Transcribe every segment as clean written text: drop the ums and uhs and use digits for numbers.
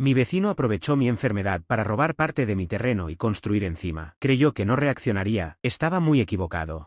Mi vecino aprovechó mi enfermedad para robar parte de mi terreno y construir encima. Creyó que no reaccionaría, estaba muy equivocado.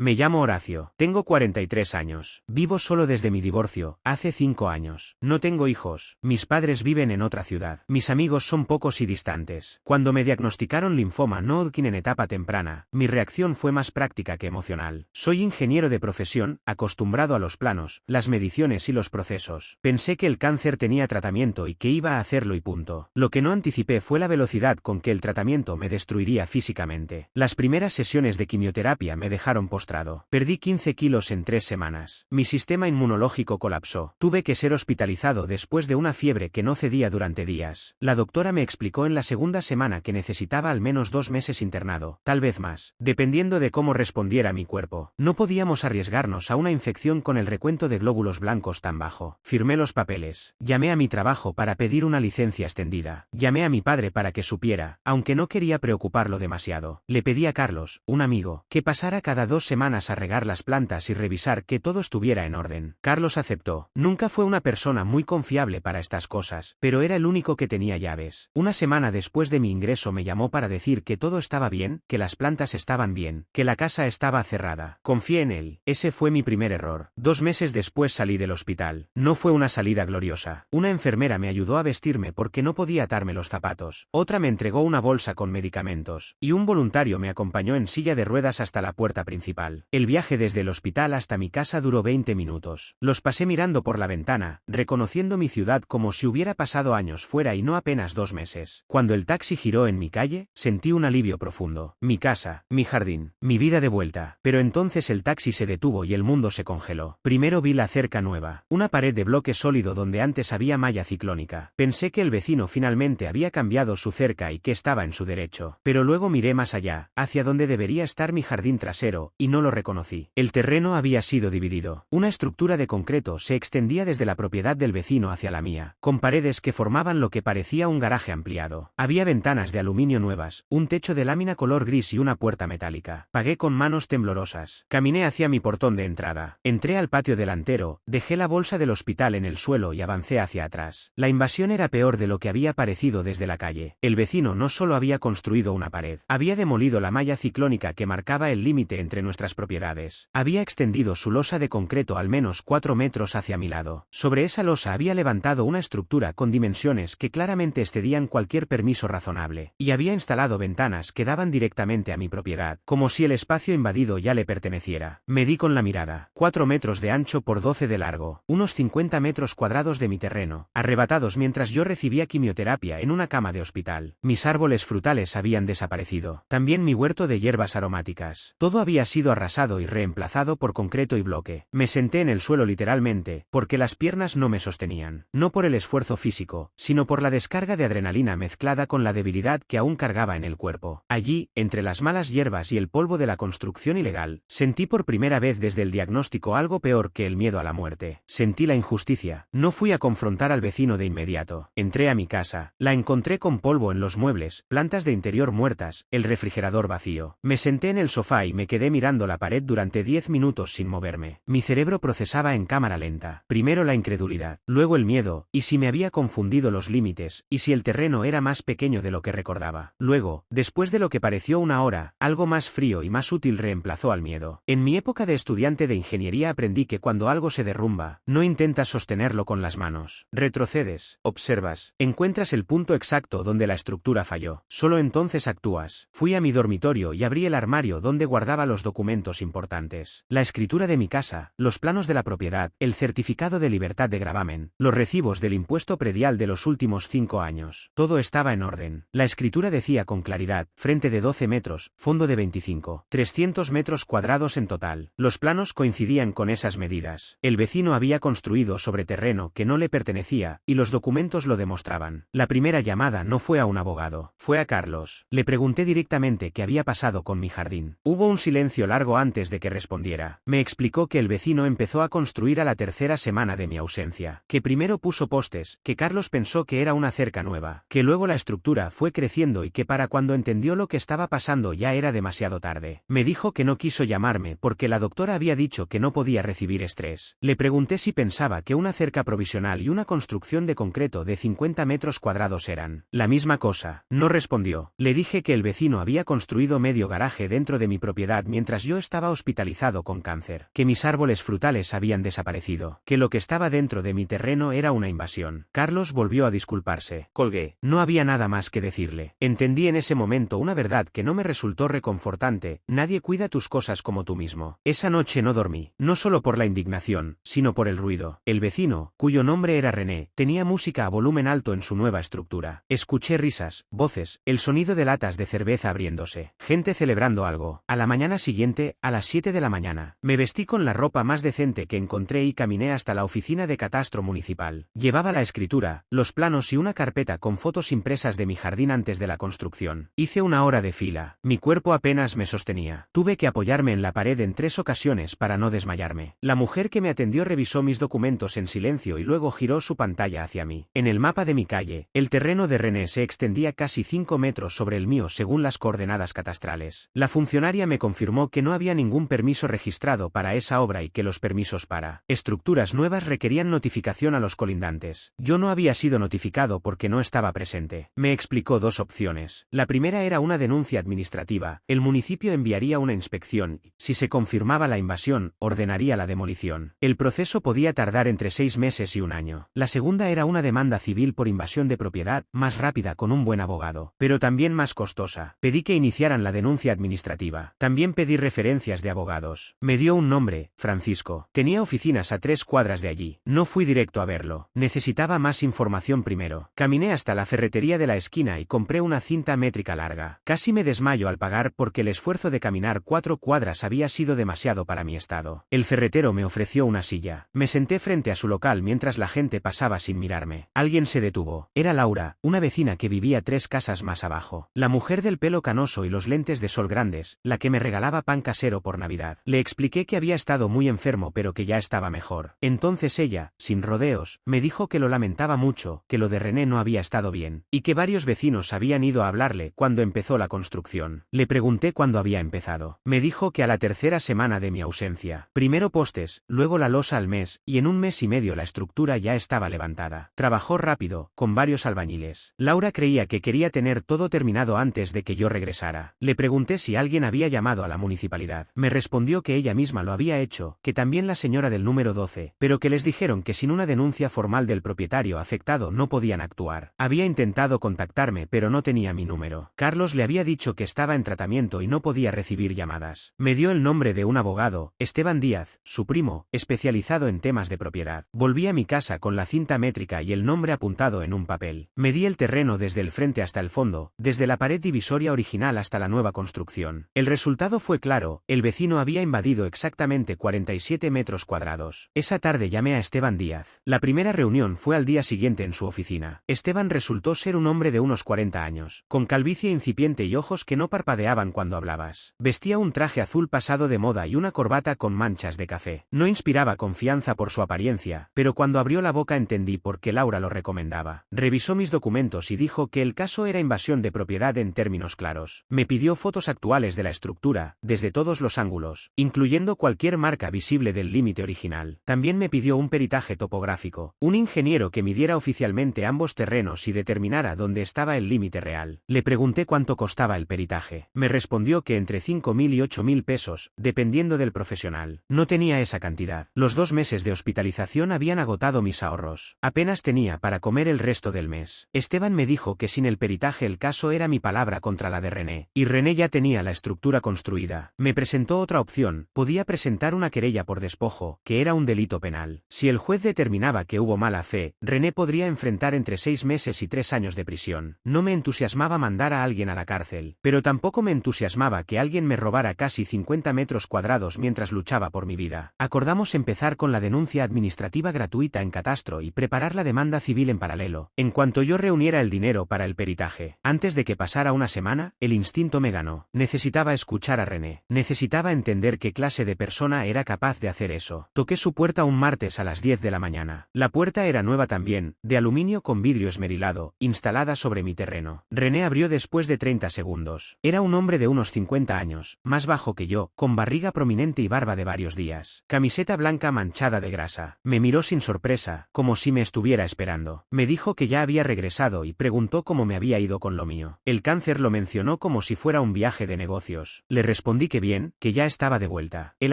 Me llamo Horacio, tengo 43 años, vivo solo desde mi divorcio, hace 5 años. No tengo hijos, mis padres viven en otra ciudad, mis amigos son pocos y distantes. Cuando me diagnosticaron linfoma no Hodgkin en etapa temprana, mi reacción fue más práctica que emocional. Soy ingeniero de profesión, acostumbrado a los planos, las mediciones y los procesos. Pensé que el cáncer tenía tratamiento y que iba a hacerlo y punto. Lo que no anticipé fue la velocidad con que el tratamiento me destruiría físicamente. Las primeras sesiones de quimioterapia me dejaron postrado. Perdí 15 kilos en 3 semanas. Mi sistema inmunológico colapsó. Tuve que ser hospitalizado después de una fiebre que no cedía durante días. La doctora me explicó en la segunda semana que necesitaba al menos 2 meses internado, tal vez más, dependiendo de cómo respondiera mi cuerpo. No podíamos arriesgarnos a una infección con el recuento de glóbulos blancos tan bajo. Firmé los papeles. Llamé a mi trabajo para pedir una licencia extendida. Llamé a mi padre para que supiera, aunque no quería preocuparlo demasiado. Le pedí a Carlos, un amigo, que pasara cada 2 semanas a regar las plantas y revisar que todo estuviera en orden. Carlos aceptó. Nunca fue una persona muy confiable para estas cosas, pero era el único que tenía llaves. Una semana después de mi ingreso me llamó para decir que todo estaba bien, que las plantas estaban bien, que la casa estaba cerrada. Confié en él. Ese fue mi primer error. 2 meses después salí del hospital. No fue una salida gloriosa. Una enfermera me ayudó a vestirme porque no podía atarme los zapatos. Otra me entregó una bolsa con medicamentos. Y un voluntario me acompañó en silla de ruedas hasta la puerta principal. El viaje desde el hospital hasta mi casa duró 20 minutos. Los pasé mirando por la ventana, reconociendo mi ciudad como si hubiera pasado años fuera y no apenas 2 meses. Cuando el taxi giró en mi calle, sentí un alivio profundo. Mi casa, mi jardín, mi vida de vuelta. Pero entonces el taxi se detuvo y el mundo se congeló. Primero vi la cerca nueva, una pared de bloque sólido donde antes había malla ciclónica. Pensé que el vecino finalmente había cambiado su cerca y que estaba en su derecho. Pero luego miré más allá, hacia donde debería estar mi jardín trasero, y no lo reconocí. El terreno había sido dividido. Una estructura de concreto se extendía desde la propiedad del vecino hacia la mía, con paredes que formaban lo que parecía un garaje ampliado. Había ventanas de aluminio nuevas, un techo de lámina color gris y una puerta metálica. Pagué con manos temblorosas. Caminé hacia mi portón de entrada. Entré al patio delantero, dejé la bolsa del hospital en el suelo y avancé hacia atrás. La invasión era peor de lo que había parecido desde la calle. El vecino no solo había construido una pared, había demolido la malla ciclónica que marcaba el límite entre nuestras propiedades. Había extendido su losa de concreto al menos 4 metros hacia mi lado. Sobre esa losa había levantado una estructura con dimensiones que claramente excedían cualquier permiso razonable, y había instalado ventanas que daban directamente a mi propiedad, como si el espacio invadido ya le perteneciera. Medí con la mirada. 4 metros de ancho por 12 de largo, unos 50 metros cuadrados de mi terreno, arrebatados mientras yo recibía quimioterapia en una cama de hospital. Mis árboles frutales habían desaparecido. También mi huerto de hierbas aromáticas. Todo había sido arrasado y reemplazado por concreto y bloque. Me senté en el suelo literalmente, porque las piernas no me sostenían. No por el esfuerzo físico, sino por la descarga de adrenalina mezclada con la debilidad que aún cargaba en el cuerpo. Allí, entre las malas hierbas y el polvo de la construcción ilegal, sentí por primera vez desde el diagnóstico algo peor que el miedo a la muerte. Sentí la injusticia. No fui a confrontar al vecino de inmediato. Entré a mi casa. La encontré con polvo en los muebles, plantas de interior muertas, el refrigerador vacío. Me senté en el sofá y me quedé mirando la pared durante 10 minutos sin moverme. Mi cerebro procesaba en cámara lenta. Primero la incredulidad, luego el miedo, y si me había confundido los límites, y si el terreno era más pequeño de lo que recordaba. Luego, después de lo que pareció una hora, algo más frío y más útil reemplazó al miedo. En mi época de estudiante de ingeniería aprendí que cuando algo se derrumba, no intentas sostenerlo con las manos. Retrocedes, observas, encuentras el punto exacto donde la estructura falló. Solo entonces actúas. Fui a mi dormitorio y abrí el armario donde guardaba los documentos importantes. La escritura de mi casa, los planos de la propiedad, el certificado de libertad de gravamen, los recibos del impuesto predial de los últimos 5 años. Todo estaba en orden. La escritura decía con claridad, frente de 12 metros, fondo de 25, 300 metros cuadrados en total. Los planos coincidían con esas medidas. El vecino había construido sobre terreno que no le pertenecía, y los documentos lo demostraban. La primera llamada no fue a un abogado, fue a Carlos. Le pregunté directamente qué había pasado con mi jardín. Hubo un silencio largo largo antes de que respondiera. Me explicó que el vecino empezó a construir a la tercera semana de mi ausencia, que primero puso postes, que Carlos pensó que era una cerca nueva, que luego la estructura fue creciendo y que para cuando entendió lo que estaba pasando ya era demasiado tarde. Me dijo que no quiso llamarme porque la doctora había dicho que no podía recibir estrés. Le pregunté si pensaba que una cerca provisional y una construcción de concreto de 50 metros cuadrados eran la misma cosa. No respondió. Le dije que el vecino había construido medio garaje dentro de mi propiedad mientras yo estaba hospitalizado con cáncer, que mis árboles frutales habían desaparecido, que lo que estaba dentro de mi terreno era una invasión. Carlos volvió a disculparse. Colgué. No había nada más que decirle. Entendí en ese momento una verdad que no me resultó reconfortante: nadie cuida tus cosas como tú mismo. Esa noche no dormí, no solo por la indignación, sino por el ruido. El vecino, cuyo nombre era René, tenía música a volumen alto en su nueva estructura. Escuché risas, voces, el sonido de latas de cerveza abriéndose, gente celebrando algo. A la mañana siguiente, a las 7 de la mañana, me vestí con la ropa más decente que encontré y caminé hasta la oficina de catastro municipal. Llevaba la escritura, los planos y una carpeta con fotos impresas de mi jardín antes de la construcción. Hice una hora de fila. Mi cuerpo apenas me sostenía. Tuve que apoyarme en la pared en 3 ocasiones para no desmayarme. La mujer que me atendió revisó mis documentos en silencio y luego giró su pantalla hacia mí. En el mapa de mi calle, el terreno de René se extendía casi 5 metros sobre el mío según las coordenadas catastrales. La funcionaria me confirmó que no había ningún permiso registrado para esa obra y que los permisos para estructuras nuevas requerían notificación a los colindantes. Yo no había sido notificado porque no estaba presente. Me explicó 2 opciones. La primera era una denuncia administrativa. El municipio enviaría una inspección y, si se confirmaba la invasión, ordenaría la demolición. El proceso podía tardar entre 6 meses y 1 año. La segunda era una demanda civil por invasión de propiedad, más rápida con un buen abogado, pero también más costosa. Pedí que iniciaran la denuncia administrativa. También pedí referencias de abogados. Me dio un nombre: Francisco. Tenía oficinas a 3 cuadras de allí. No fui directo a verlo. Necesitaba más información primero. Caminé hasta la ferretería de la esquina y compré una cinta métrica larga. Casi me desmayo al pagar porque el esfuerzo de caminar 4 cuadras había sido demasiado para mi estado. El ferretero me ofreció una silla. Me senté frente a su local mientras la gente pasaba sin mirarme. Alguien se detuvo. Era Laura, una vecina que vivía 3 casas más abajo. La mujer del pelo canoso y los lentes de sol grandes, la que me regalaba pan casero por Navidad. Le expliqué que había estado muy enfermo pero que ya estaba mejor. Entonces ella, sin rodeos, me dijo que lo lamentaba mucho, que lo de René no había estado bien, y que varios vecinos habían ido a hablarle cuando empezó la construcción. Le pregunté cuándo había empezado. Me dijo que a la tercera semana de mi ausencia. Primero postes, luego la losa al mes, y en 1 mes y medio la estructura ya estaba levantada. Trabajó rápido, con varios albañiles. Laura creía que quería tener todo terminado antes de que yo regresara. Le pregunté si alguien había llamado a la municipalidad. Me respondió que ella misma lo había hecho, que también la señora del número 12, pero que les dijeron que sin una denuncia formal del propietario afectado no podían actuar. Había intentado contactarme pero no tenía mi número. Carlos le había dicho que estaba en tratamiento y no podía recibir llamadas. Me dio el nombre de un abogado, Esteban Díaz, su primo, especializado en temas de propiedad. Volví a mi casa con la cinta métrica y el nombre apuntado en un papel. Medí el terreno desde el frente hasta el fondo, desde la pared divisoria original hasta la nueva construcción. El resultado fue claro: el vecino había invadido exactamente 47 metros cuadrados. Esa tarde llamé a Esteban Díaz. La primera reunión fue al día siguiente en su oficina. Esteban resultó ser un hombre de unos 40 años, con calvicie incipiente y ojos que no parpadeaban cuando hablabas. Vestía un traje azul pasado de moda y una corbata con manchas de café. No inspiraba confianza por su apariencia, pero cuando abrió la boca entendí por qué Laura lo recomendaba. Revisó mis documentos y dijo que el caso era invasión de propiedad en términos claros. Me pidió fotos actuales de la estructura, desde todos los ángulos, incluyendo cualquier marca visible del límite original. También me pidió un peritaje topográfico, un ingeniero que midiera oficialmente ambos terrenos y determinara dónde estaba el límite real. Le pregunté cuánto costaba el peritaje. Me respondió que entre 5.000 y 8.000 pesos, dependiendo del profesional. No tenía esa cantidad. Los 2 meses de hospitalización habían agotado mis ahorros. Apenas tenía para comer el resto del mes. Esteban me dijo que sin el peritaje el caso era mi palabra contra la de René. Y René ya tenía la estructura construida. Me presentó otra opción: podía presentar una querella por despojo, que era un delito penal. Si el juez determinaba que hubo mala fe, René podría enfrentar entre 6 meses y 3 años de prisión. No me entusiasmaba mandar a alguien a la cárcel, pero tampoco me entusiasmaba que alguien me robara casi 50 metros cuadrados mientras luchaba por mi vida. Acordamos empezar con la denuncia administrativa gratuita en catastro y preparar la demanda civil en paralelo, en cuanto yo reuniera el dinero para el peritaje. Antes de que pasara una semana, el instinto me ganó. Necesitaba escuchar a René. Necesitaba entender qué clase de persona era capaz de hacer eso. Toqué su puerta un martes a las 10 de la mañana. La puerta era nueva también, de aluminio con vidrio esmerilado, instalada sobre mi terreno. René abrió después de 30 segundos. Era un hombre de unos 50 años, más bajo que yo, con barriga prominente y barba de varios días. Camiseta blanca manchada de grasa. Me miró sin sorpresa, como si me estuviera esperando. Me dijo que ya había regresado y preguntó cómo me había ido con lo mío. El cáncer lo mencionó como si fuera un viaje de negocios. Le respondí que bien, que ya estaba de vuelta. Él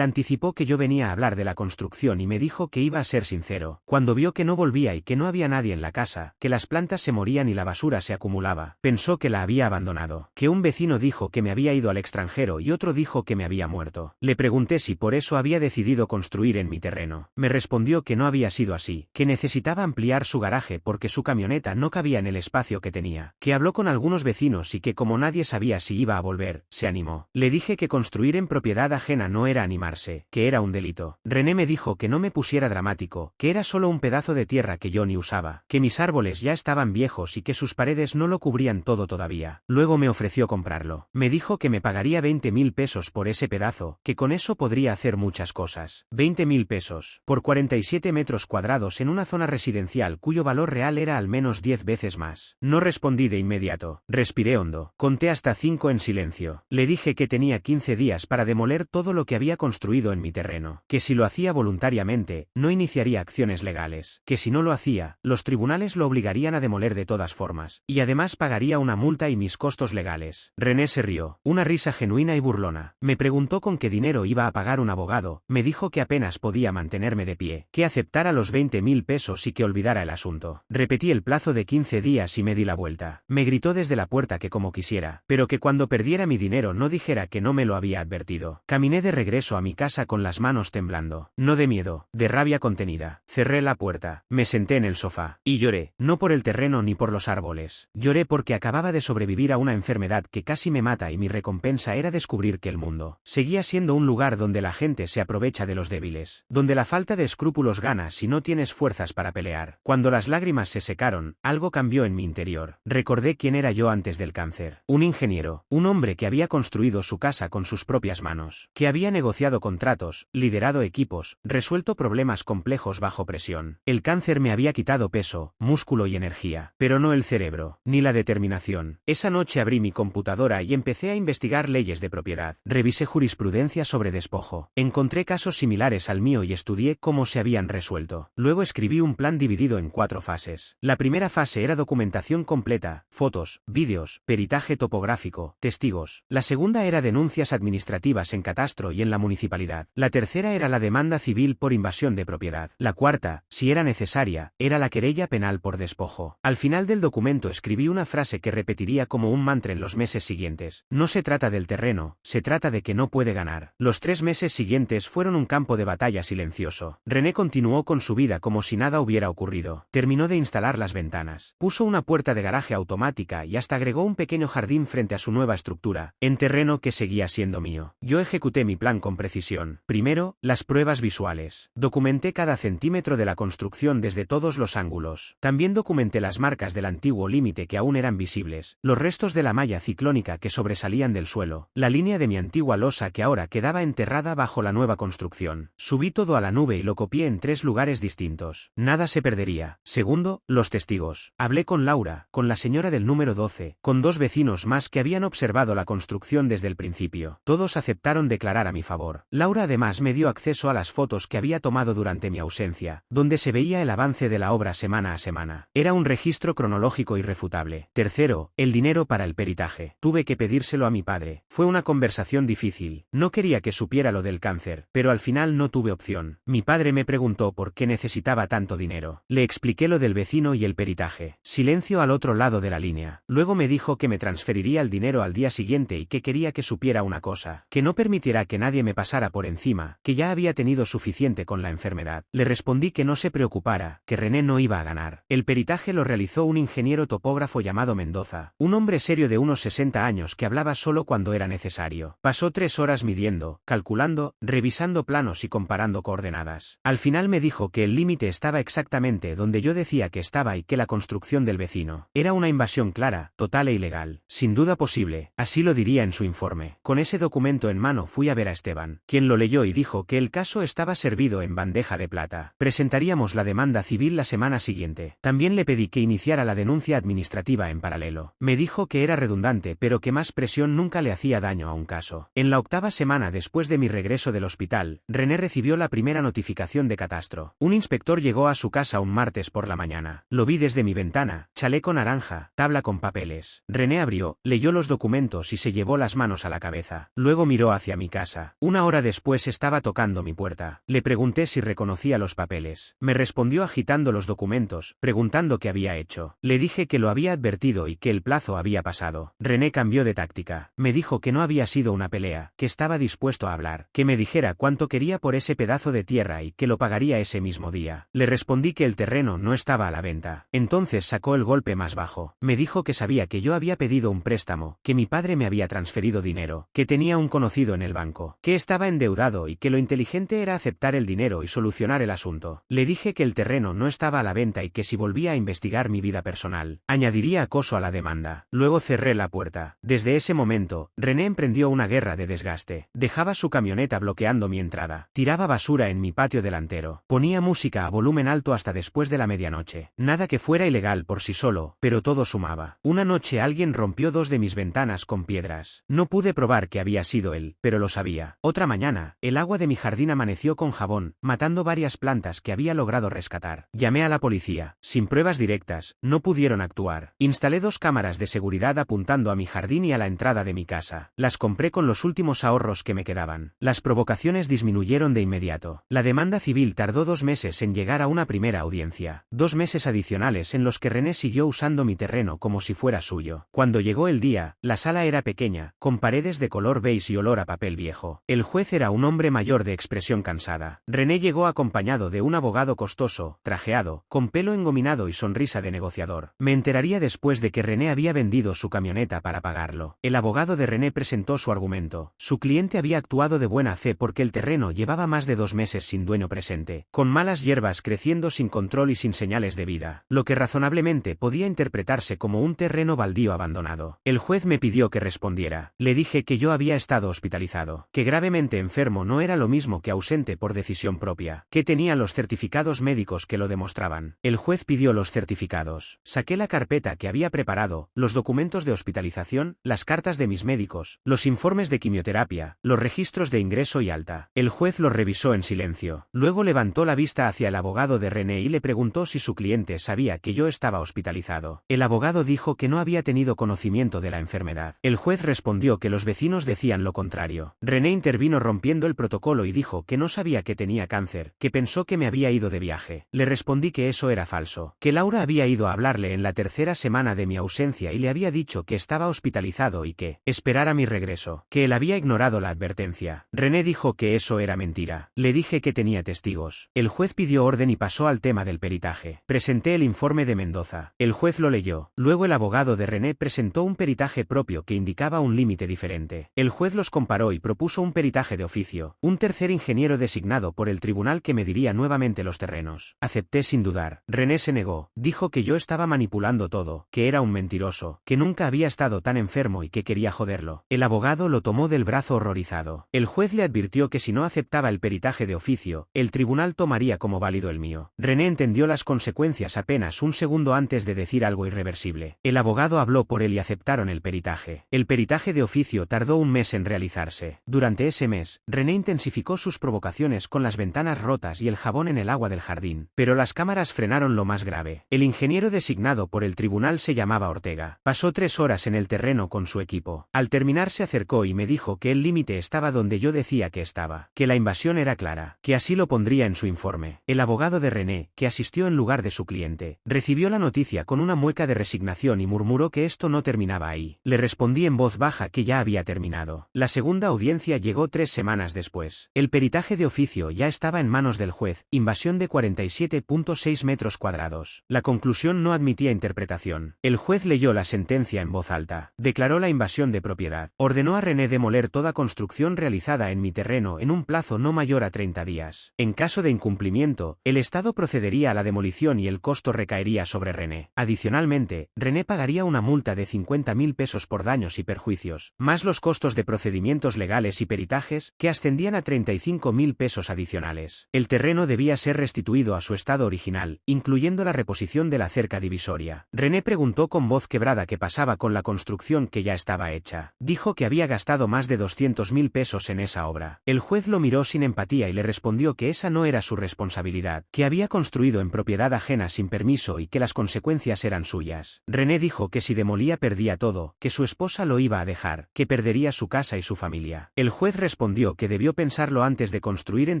anticipó que yo venía a hablar de la construcción y me dijo que iba a ser sincero. Cuando vio que no volvía y que no había nadie en la casa, que las plantas se morían y la basura se acumulaba, pensó que la había abandonado. Que un vecino dijo que me había ido al extranjero y otro dijo que me había muerto. Le pregunté si por eso había decidido construir en mi terreno. Me respondió que no había sido así, que necesitaba ampliar su garaje porque su camioneta no cabía en el espacio que tenía, que habló con algunos vecinos y que como nadie sabía si iba a volver, se animó. Le dije que construir en propiedad ajena no era animarse, que era un delito. René me dijo que no me pusiera dramático, que era solo un pedazo de tierra que yo ni usaba, que mis árboles ya estaban viejos y que sus paredes no lo cubrían todo todavía. Luego me ofreció comprarlo. Me dijo que me pagaría 20.000 pesos por ese pedazo, que con eso podría hacer muchas cosas. 20.000 pesos, por 47 metros cuadrados en una zona residencial cuyo valor real era al menos 10 veces más. No respondí de inmediato. Respiré hondo. Conté hasta 5 en silencio. Le dije que tenía 15 días para demoler todo lo que había construido en mi terreno, que si lo hacía voluntariamente, no iniciaría acciones legales, que si no lo hacía, los tribunales lo obligarían a demoler de todas formas, y además pagaría una multa y mis costos legales. René se rió, una risa genuina y burlona. Me preguntó con qué dinero iba a pagar un abogado, me dijo que apenas podía mantenerme de pie, que aceptara los 20.000 pesos y que olvidara el asunto. Repetí el plazo de 15 días y me di la vuelta. Me gritó desde la puerta que como quisiera, pero que cuando perdiera mi dinero no dijera que no me lo había advertido. Caminé de regreso a mi casa con las manos temblando, no de miedo, de rabia contenida. Cerré la puerta, me senté en el sofá, y lloré, no por el terreno ni por los árboles. Lloré porque acababa de sobrevivir a una enfermedad que casi me mata y mi recompensa era descubrir que el mundo seguía siendo un lugar donde la gente se aprovecha de los débiles, donde la falta de escrúpulos gana si no tienes fuerzas para pelear. Cuando las lágrimas se secaron, algo cambió en mi interior. Recordé quién era yo antes del cáncer. Un ingeniero, un hombre que había construido su casa con sus propias manos, que había negociado contratos, liderado equipos, resuelto problemas complejos bajo presión. El cáncer me había quitado peso, músculo y energía, pero no el cerebro, ni la determinación. Esa noche abrí mi computadora y empecé a investigar leyes de propiedad. Revisé jurisprudencia sobre despojo. Encontré casos similares al mío y estudié cómo se habían resuelto. Luego escribí un plan dividido en 4 fases. La primera fase era documentación completa, fotos, vídeos, peritaje topográfico, testigos. La segunda era denuncias administrativas en catastro y en la municipalidad. La tercera era la demanda civil por invasión de propiedad. La cuarta, si era necesaria, era la querella penal por despojo. Al final del documento escribí una frase que repetiría como un mantra en los meses siguientes. No se trata del terreno, se trata de que no puede ganar. Los 3 meses siguientes fueron un campo de batalla silencioso. René continuó con su vida como si nada hubiera ocurrido. Terminó de instalar las ventanas. Puso una puerta de garaje automática y hasta agregó un pequeño jardín frente a su nueva estructura, en terreno que seguía siendo mío. Yo ejecuté mi plan con precisión. Primero, las pruebas visuales. Documenté cada centímetro de la construcción desde todos los ángulos. También documenté las marcas del antiguo límite que aún eran visibles, los restos de la malla ciclónica que sobresalían del suelo, la línea de mi antigua losa que ahora quedaba enterrada bajo la nueva construcción. Subí todo a la nube y lo copié en 3 lugares distintos. Nada se perdería. Segundo, los testigos. Hablé con Laura, con la señora del número 12, con 2 vecinos más que habían observado la construcción desde el principio. Todos aceptaron declarar a mi favor. Laura además me dio acceso a las fotos que había tomado durante mi ausencia, donde se veía el avance de la obra semana a semana. Era un registro cronológico irrefutable. Tercero, el dinero para el peritaje. Tuve que pedírselo a mi padre. Fue una conversación difícil. No quería que supiera lo del cáncer, pero al final no tuve opción. Mi padre me preguntó por qué necesitaba tanto dinero. Le expliqué lo del vecino y el peritaje. Silencio al otro lado de la línea. Luego me dijo que me transferiría el dinero al día siguiente y que quería que supiera una cosa, que no permitiera que nadie me pasara por encima, que ya había tenido suficiente con la enfermedad. Le respondí que no se preocupara, que René no iba a ganar. El peritaje lo realizó un ingeniero topógrafo llamado Mendoza, un hombre serio de unos 60 años que hablaba solo cuando era necesario. Pasó 3 horas midiendo, calculando, revisando planos y comparando coordenadas. Al final me dijo que el límite estaba exactamente donde yo decía que estaba y que la construcción del vecino era una invasión clara, total e ilegal, sin duda posible, así lo diría en su informe. Con ese documento en mano fui a ver a Esteban, quien lo leyó y dijo que el caso estaba servido en bandeja de plata. Presentaríamos la demanda civil la semana siguiente. También le pedí que iniciara la denuncia administrativa en paralelo. Me dijo que era redundante pero que más presión nunca le hacía daño a un caso. En la 8ª semana después de mi regreso del hospital, René recibió la primera notificación de catastro. Un inspector llegó a su casa un martes por la mañana. Lo vi desde mi ventana, chaleco naranja, tabla con papeles. René abrió, leyó los documentos y se llevó las manos a la cabeza. Luego miró hacia mi casa. Una hora después estaba tocando mi puerta. Le pregunté si reconocía los papeles. Me respondió agitando los documentos, preguntando qué había hecho. Le dije que lo había advertido y que el plazo había pasado. René cambió de táctica. Me dijo que no había sido una pelea, que estaba dispuesto a hablar, que me dijera cuánto quería por ese pedazo de tierra y que lo pagaría ese mismo día. Le respondí que el terreno no estaba a la venta. Entonces sacó el golpe más bajo. Me dijo que sabía que yo había pedido un préstamo, que mi padre me había transferido dinero, que tenía un conocido en el banco, que estaba endeudado y que lo inteligente era aceptar el dinero y solucionar el asunto. Le dije que el terreno no estaba a la venta y que si volvía a investigar mi vida personal, añadiría acoso a la demanda. Luego cerré la puerta. Desde ese momento, René emprendió una guerra de desgaste. Dejaba su camioneta bloqueando mi entrada. Tiraba basura en mi patio delantero. Ponía música a volumen alto hasta después de la medianoche. Nada que fuera ilegal por sí solo, pero todo sumaba. Una noche alguien rompió 2 de mis ventanas con piedras. No pude probar que había sido él, pero lo sabía. Otra mañana, el agua de mi jardín amaneció con jabón, matando varias plantas que había logrado rescatar. Llamé a la policía. Sin pruebas directas, no pudieron actuar. Instalé 2 cámaras de seguridad apuntando a mi jardín y a la entrada de mi casa. Las compré con los últimos ahorros que me quedaban. Las provocaciones disminuyeron de inmediato. La demanda civil tardó 2 meses en llegar a una primera audiencia. 2 meses adicionales en los que René siguió usando mi terreno como si fuera suyo. Cuando llegó el día, la sala era pequeña, con paredes de color beige y olor a papel viejo. El juez era un hombre mayor de expresión cansada. René llegó acompañado de un abogado costoso, trajeado, con pelo engominado y sonrisa de negociador. Me enteraría después de que René había vendido su camioneta para pagarlo. El abogado de René presentó su argumento. Su cliente había actuado de buena fe porque el terreno llevaba más de 2 meses sin dueño presente, con malas hierbas creciendo sin control y sin señales de vida, lo que razonablemente podía interpretarse como un terreno baldío abandonado. El juez me pidió que respondiera. Le dije que yo había estado hospitalizado, que gravemente enfermo no era lo mismo que ausente por decisión propia, que tenía los certificados médicos que lo demostraban. El juez pidió los certificados. Saqué la carpeta que había preparado, los documentos de hospitalización, las cartas de mis médicos, los informes de quimioterapia, los registros de ingreso y alta. El juez los revisó en silencio. Luego levantó la vista hacia el abogado de René y le preguntó si su cliente sabía que yo estaba hospitalizado. El abogado dijo que no había tenido conocimiento de la enfermedad. El juez respondió que los vecinos decían lo contrario. René intervino rompiendo el protocolo y dijo que no sabía que tenía cáncer, que pensó que me había ido de viaje. Le respondí que eso era falso, que Laura había ido a hablarle en la 3ª semana de mi ausencia y le había dicho que estaba hospitalizado y que esperara mi regreso, que él había ignorado la advertencia. René dijo que eso era mentira. Le dije que tenía testigos. El juez pidió orden y pasó al tema del peritaje. Presenté el informe de Mendoza. El juez lo leyó. Luego el abogado de René presentó un peritaje propio que indicaba un límite diferente. El juez los comparó y propuso un peritaje de oficio, un tercer ingeniero designado por el tribunal que mediría nuevamente los terrenos. Acepté sin dudar. René se negó. Dijo que yo estaba manipulando todo, que era un mentiroso, que nunca había estado tan enfermo y que quería joderlo. El abogado lo tomó del brazo horrorizado. El juez le advirtió que si no aceptaba el peritaje de oficio, el tribunal tomaría como válido el mío. René entendió las consecuencias apenas un segundo antes de decir algo irreversible. El abogado habló por él y aceptaron el peritaje. El peritaje de oficio tardó un mes en realizarse. Durante ese mes, René intensificó sus provocaciones con las ventanas rotas y el jabón en el agua del jardín, pero las cámaras frenaron lo más grave. El ingeniero designado por el tribunal se llamaba Ortega. Pasó 3 horas en el terreno con su equipo. Al terminar se acercó y me dijo que el límite estaba donde yo decía que estaba, que la invasión era clara, que así lo pondría en su informe. El abogado de René, que asistió en lugar de su cliente, recibió la noticia con una mueca de resignación y murmuró que esto no terminaba ahí. Le respondí en voz baja que ya había terminado. La segunda audiencia llegó 3 semanas después. El peritaje de oficio ya estaba en manos del juez, invasión de 47.6 metros cuadrados. La conclusión no admitía interpretación. El juez leyó la sentencia en voz alta. Declaró la invasión de propiedad. Ordenó a René demoler toda construcción realizada en mi terreno en un plazo no mayor a 30 días. En caso de incumplimiento, el Estado procedería a la demolición y el costo recaería sobre René. Adicionalmente, René pagaría una multa de 50.000 pesos por daños y perjuicios, más los costos de procedimientos legales y peritajes, que ascendían a 35.000 pesos adicionales. El terreno debía ser restituido a su estado original, incluyendo la reposición de la cerca divisoria. René preguntó con voz quebrada qué pasaba con la construcción que ya estaba hecha. Dijo que había gastado más de 200.000 pesos en esa obra. El juez lo miró sin empatía y le respondió que esa no era su responsabilidad, que había construido en propiedad ajena sin permiso y que las consecuencias eran suyas. René dijo que si demolía perdía todo, que su esposa lo iba a dejar, que perdería su casa y su familia. El juez respondió que debió pensarlo antes de construir en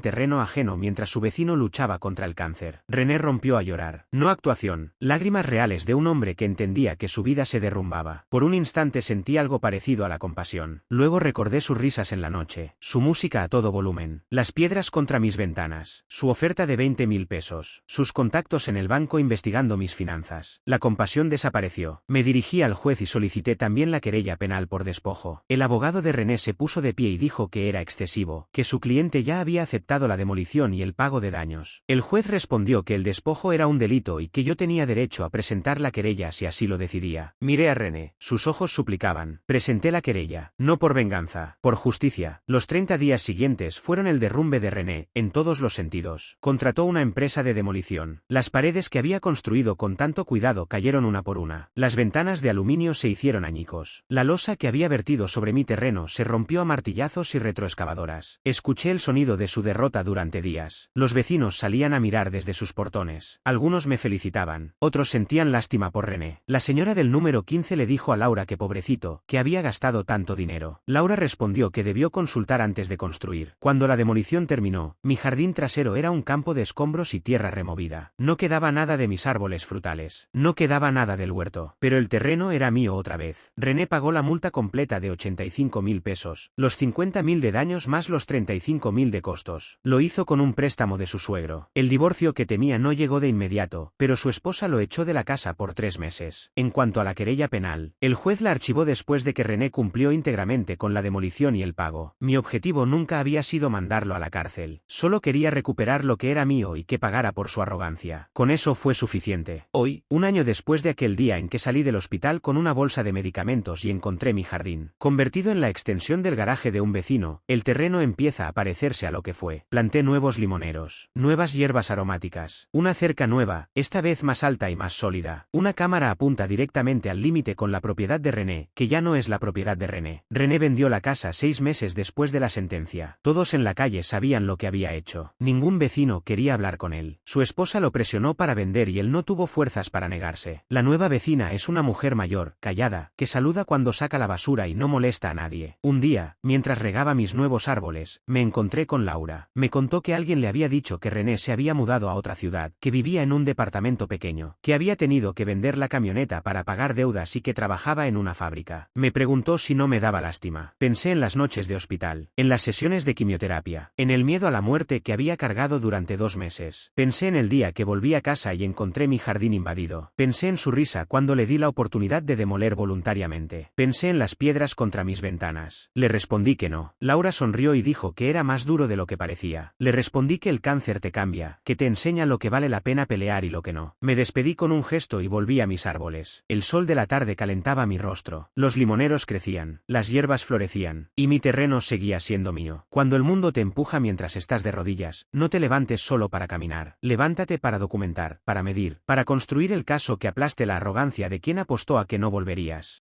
terreno ajeno mientras su vecino luchaba contra el cáncer. René rompió a llorar. No actuación, lágrimas reales de un hombre que entendía que su vida se derrumbaba. Por un instante sentí algo parecido a la compasión. Luego recordé sus risas en la noche, su música a todo volumen, las piedras contra mis ventanas, su oferta de 20.000 pesos, sus contactos en el banco investigando mis finanzas. La compasión desapareció. Me dirigí al juez y solicité también la querella penal por despojo. El abogado de René se puso de pie y dijo que era excesivo, que su cliente ya había aceptado la demolición y el pago de daños. El juez respondió que el despojo era un delito y que yo tenía derecho a presentar la querella si así lo decidía. Miré a René, sus ojos suplicaban. Presenté la querella, no por venganza, por justicia. Los 30 días siguientes fueron el derrumbe de René, en todos los sentidos. Contrató una empresa de demolición. Las paredes que había construido con tanto cuidado cayeron una por una. Las ventanas de aluminio se hicieron añicos. La losa que había vertido sobre mi terreno se rompió a martillazos y retroexcavadoras. Escuché el sonido de su derrota durante días. Los vecinos salían a mirar desde sus portones. Algunos me felicitaban, otros sentían lástima por René. La señora del número 15 le dijo a Laura que pobrecito, que había gastado tanto dinero. Laura respondió que debió consultar antes de construir. Cuando la demolición terminó, mi jardín trasero era un campo de escombros y tierra removida. No quedaba nada de mis árboles frutales. No quedaba nada del huerto. Pero el terreno era mío otra vez. René pagó la multa completa de 85.000 pesos, los 50.000 de daños más los 35.000 de costos. Lo hizo con un préstamo de su suegro. El divorcio que temía no llegó de inmediato, pero su esposa lo echó de la casa por 3 meses. En cuanto a la querella penal, el juez la archivó después de que René cumplió íntegramente con la demolición y el pago. Mi objetivo nunca había sido mandarlo a la cárcel. Solo quería recuperar lo que era mío y que pagara por su arrogancia. Con eso fue suficiente. Hoy, un año después de aquel día en que salí del hospital con una bolsa de medicamentos y encontré mi jardín convertido en la extensión del garaje de un vecino, el terreno empieza a parecerse a lo que fue. Planté nuevos limoneros, nuevas hierbas aromáticas, una cerca nueva, esta vez más alta y más sólida. Una cámara apunta directamente al límite con la propiedad de René, que ya no es la propiedad de René. René vendió la casa 6 meses después de la sentencia. Todos en la calle sabían lo que había hecho. Ningún vecino quería hablar con él. Su esposa lo presionó para vender y él no tuvo fuerzas para negarse. La nueva vecina es una mujer mayor, callada, que saluda cuando saca la basura y no molesta a nadie. Un día, mientras regaba mis nuevos árboles, me encontré con Laura. Me contó que alguien le había dicho que René se había mudado a otra ciudad, que vivía en un departamento pequeño, que había tenido que vender la camioneta para pagar deudas y que trabajaba en una fábrica. Me preguntó si no me daba lástima. Pensé en las noches de hospital, en las sesiones de quimioterapia, en el miedo a la muerte que había cargado durante 2 meses. Pensé en el día que volví a casa y encontré mi jardín invadido. Pensé en su risa cuando le di la oportunidad de demoler voluntariamente. Pensé en las piedras contra mis ventanas. Le respondí que no. Laura sonrió y dijo que era más duro de lo que parecía. Le respondí que el cáncer te cambia, que te enseña lo que vale la pena pelear y lo que no. Me despedí con un gesto y volví a mis árboles. El sol de la tarde calentaba mi rostro. Los limoneros crecían, las hierbas florecían, y mi terreno seguía siendo mío. Cuando el mundo te empuja mientras estás de rodillas, no te levantes solo para caminar. Levántate para documentar, para medir, para construir el caso que aplaste la arrogancia de quien apostó a que no volverías.